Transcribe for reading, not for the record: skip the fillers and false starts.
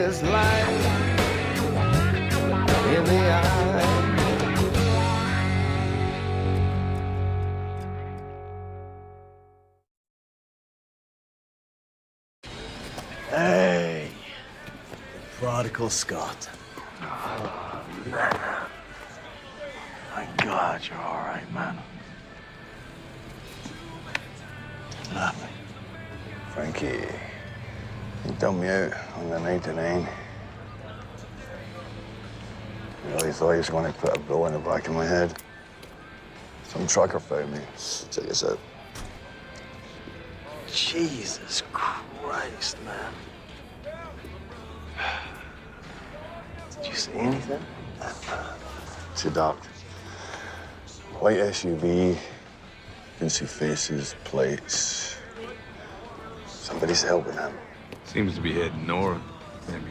This light in the eye. Hey, prodigal Scott. My God, you're all right, man. Nothing. Frankie, you dumped me out on the 99. I really thought he was going to put a bill in the back of my head. Some trucker found me. Check this out. Jesus Christ, man. Did you see anything? It's a doc. White SUV. Can see faces, plates. Somebody's helping him. Seems to be heading north. Maybe